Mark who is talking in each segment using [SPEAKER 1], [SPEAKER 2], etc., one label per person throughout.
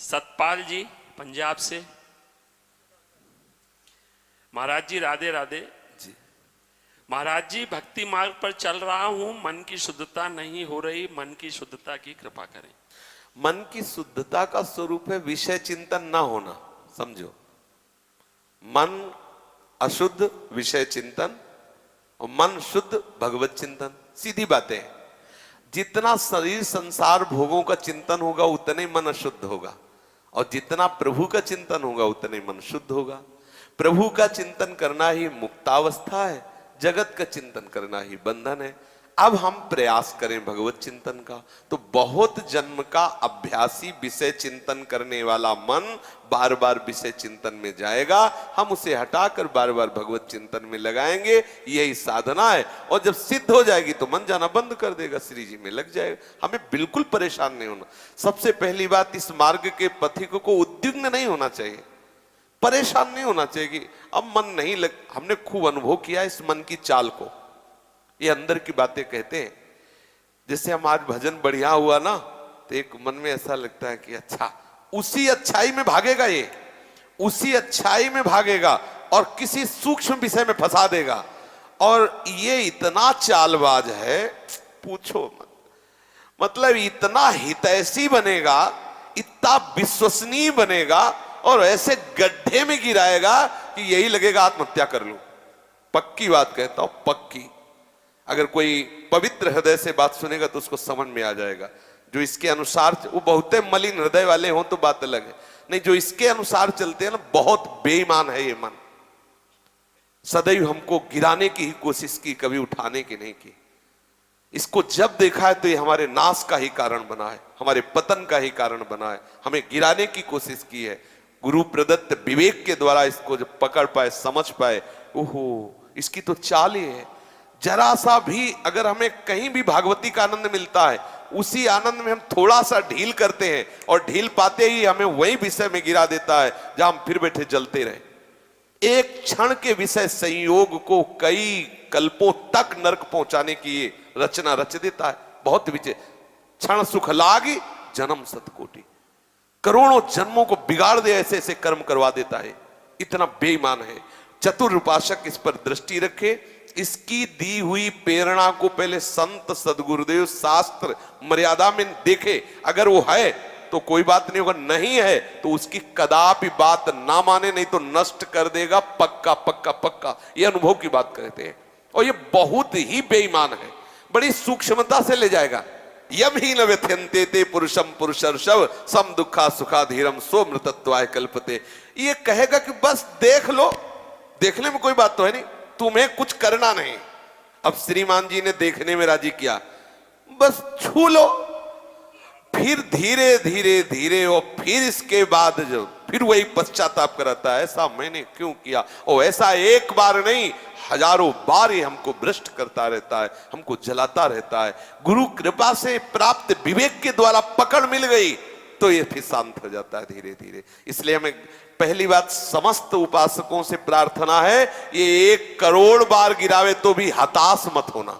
[SPEAKER 1] सतपाल जी पंजाब से। महाराज जी राधे राधे
[SPEAKER 2] जी।
[SPEAKER 1] महाराज जी, भक्ति मार्ग पर चल रहा हूं, मन की शुद्धता नहीं हो रही, मन की शुद्धता की कृपा करें।
[SPEAKER 2] मन की शुद्धता का स्वरूप है विषय चिंतन ना होना। समझो, मन अशुद्ध विषय चिंतन और मन शुद्ध भगवत चिंतन, सीधी बातें हैं। जितना शरीर संसार भोगों का चिंतन होगा उतने ही मन अशुद्ध होगा, और जितना प्रभु का चिंतन होगा उतने ही मन शुद्ध होगा। प्रभु का चिंतन करना ही मुक्तावस्था है, जगत का चिंतन करना ही बंधन है। अब हम प्रयास करें भगवत चिंतन का, तो बहुत जन्म का अभ्यासी विषय चिंतन करने वाला मन बार बार विषय चिंतन में जाएगा। हम उसे हटाकर बार बार भगवत चिंतन में लगाएंगे, यही साधना है। और जब सिद्ध हो जाएगी तो मन जाना बंद कर देगा, श्री जी में लग जाएगा। हमें बिल्कुल परेशान नहीं होना। सबसे पहली बात, इस मार्ग के पथिक को उद्विग्न नहीं होना चाहिए, परेशान नहीं होना चाहिए कि अब मन नहीं लग। हमने खूब अनुभव किया इस मन की चाल को। ये अंदर की बातें कहते हैं। जैसे हम आज भजन बढ़िया हुआ ना, तो एक मन में ऐसा लगता है कि अच्छा, उसी अच्छाई में भागेगा, ये उसी अच्छाई में भागेगा और किसी सूक्ष्म विषय में फंसा देगा। और ये इतना चालबाज है, पूछो मत। मतलब इतना हितैषी बनेगा, इतना विश्वसनीय बनेगा, और ऐसे गड्ढे में गिराएगा कि यही लगेगा आत्महत्या कर लूं। पक्की बात कहता हूं, पक्की। अगर कोई पवित्र हृदय से बात सुनेगा तो उसको समझ में आ जाएगा। जो इसके अनुसार, वो बहुते मलिन हृदय वाले हों तो बात अलग है, नहीं जो इसके अनुसार चलते हैं ना, बहुत बेईमान है ये मन। सदैव हमको गिराने की ही कोशिश की, कभी उठाने की नहीं की। इसको जब देखा है तो ये हमारे नाश का ही कारण बना है, हमारे पतन का ही कारण बना है। हमें गिराने की कोशिश की है। गुरु प्रदत्त विवेक के द्वारा इसको जब पकड़ पाए, समझ पाए, ओहो, इसकी तो चाल ही है। जरा सा भी अगर हमें कहीं भी भागवती का आनंद मिलता है, उसी आनंद में हम थोड़ा सा ढील करते हैं, और ढील पाते ही हमें वही विषय में गिरा देता है जहां हम फिर बैठे जलते रहे। एक क्षण के विषय संयोग को कई कल्पों तक नरक पहुंचाने की ये रचना रच देता है। बहुत विजय, क्षण सुख लागी जन्म सतकोटि, करोड़ों जन्मों को बिगाड़ दे, ऐसे ऐसे कर्म करवा देता है। इतना बेईमान है। चतुर उपासक इस पर दृष्टि रखे, इसकी दी हुई प्रेरणा को पहले संत सदगुरुदेव शास्त्र मर्यादा में देखे। अगर वो है तो कोई बात नहीं होगा, नहीं है तो उसकी कदापि बात ना माने, नहीं तो नष्ट कर देगा, पक्का पक्का पक्का। ये अनुभव की बात कहते हैं। और ये बहुत ही बेईमान है, बड़ी सूक्ष्मता से ले जाएगा। यम ही न व्यथ्यन्ते ते पुरुषम पुरुषर्षव सम दुखा सुखा धीरम सो मृतत्वाय कल्पते। ये कहेगा कि बस देख लो, देखने में कोई बात तो है नहीं, तुम्हें कुछ करना नहीं। अब श्रीमान जी ने देखने में राजी किया, बस छू लो, फिर धीरे धीरे धीरे, और फिर इसके बाद जो फिर वही पश्चाताप कराता है, ऐसा मैंने क्यों किया। और ऐसा एक बार नहीं, हजारों बार ये हमको भ्रष्ट करता रहता है, हमको जलाता रहता है। गुरु कृपा से प्राप्त विवेक के द्वारा पकड़ मिल गई तो ये फिर शांत हो जाता है धीरे धीरे। इसलिए हमें पहली बात समस्त उपासकों से प्रार्थना है, ये 1 करोड़ बार गिरावे तो भी हताश मत होना।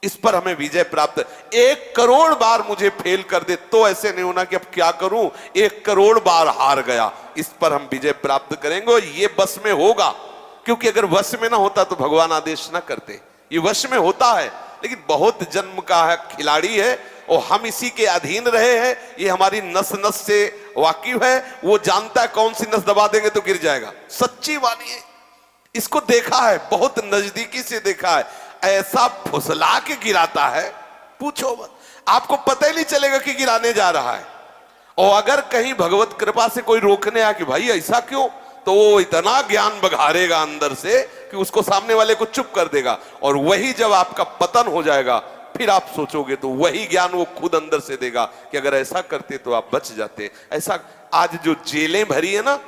[SPEAKER 2] इस पर हमें विजय प्राप्त। 1 करोड़ बार मुझे फेल कर दे तो ऐसे नहीं होना कि अब क्या करूं, 1 करोड़ बार हार गया। इस पर हम विजय प्राप्त करेंगे, और ये बस में होगा। क्योंकि अगर वश में ना होता तो भगवान आदेश ना करते। ये वश में होता है, लेकिन बहुत जन्म का है, खिलाड़ी है, और हम इसी के अधीन रहे हैं। ये हमारी नस नस से वाकिफ है, वो जानता है कौन सी नस दबा देंगे तो गिर जाएगा। सच्ची वाली है, इसको देखा है, बहुत नजदीकी से देखा है। ऐसा फुसला के गिराता है, पूछो मत, आपको पता ही नहीं चलेगा कि गिराने जा रहा है। और अगर कहीं भगवत कृपा से कोई रोकने आ कि भाई ऐसा क्यों, तो वो इतना ज्ञान बघारेगा अंदर से कि उसको सामने वाले को चुप कर देगा। और वही जब आपका पतन हो जाएगा, फिर आप सोचोगे तो वही ज्ञान वो खुद अंदर से देगा कि अगर ऐसा करते तो आप बच जाते। ऐसा आज जो जेलें भरी है ना,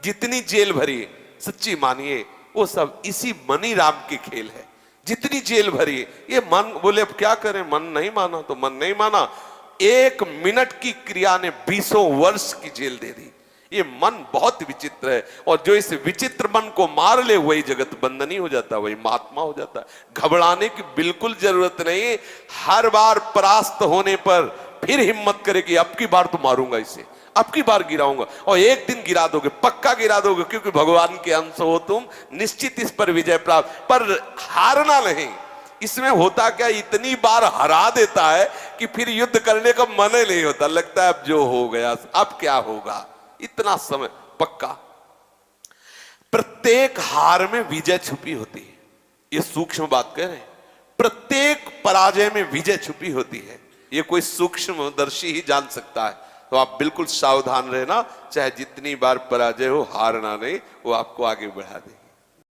[SPEAKER 2] जितनी जेल भरी है, सच्ची मानिए वो सब इसी मनी राम के खेल है। जितनी जेल भरी है, ये मन बोले अब क्या करें, मन नहीं माना तो मन नहीं माना। 1 मिनट की क्रिया ने 20 वर्ष की जेल दे दी। ये मन बहुत विचित्र है, और जो इस विचित्र मन को मार ले वही जगत बंधनी हो जाता है, वही महात्मा हो जाता है। घबराने की बिल्कुल जरूरत नहीं। हर बार परास्त होने पर फिर हिम्मत करे कि अब की बार तो मारूंगा इसे, अब की बार गिराऊंगा। और एक दिन गिरा दोगे, पक्का गिरा दोगे, क्योंकि भगवान के अंश हो तुम, निश्चित इस पर विजय प्राप्त। पर हारना नहीं। इसमें होता क्या, इतनी बार हरा देता है कि फिर युद्ध करने का मन ही नहीं होता, लगता है अब जो हो गया, अब क्या होगा, इतना समय पक्का। प्रत्येक हार में विजय छुपी होती है, ये सूक्ष्म बात कह रहे हैं। प्रत्येक पराजय में विजय छुपी होती है, ये कोई सूक्ष्मदर्शी ही जान सकता है। तो आप बिल्कुल सावधान रहना, चाहे जितनी बार पराजय हो, हारना नहीं, वो आपको आगे बढ़ा दे।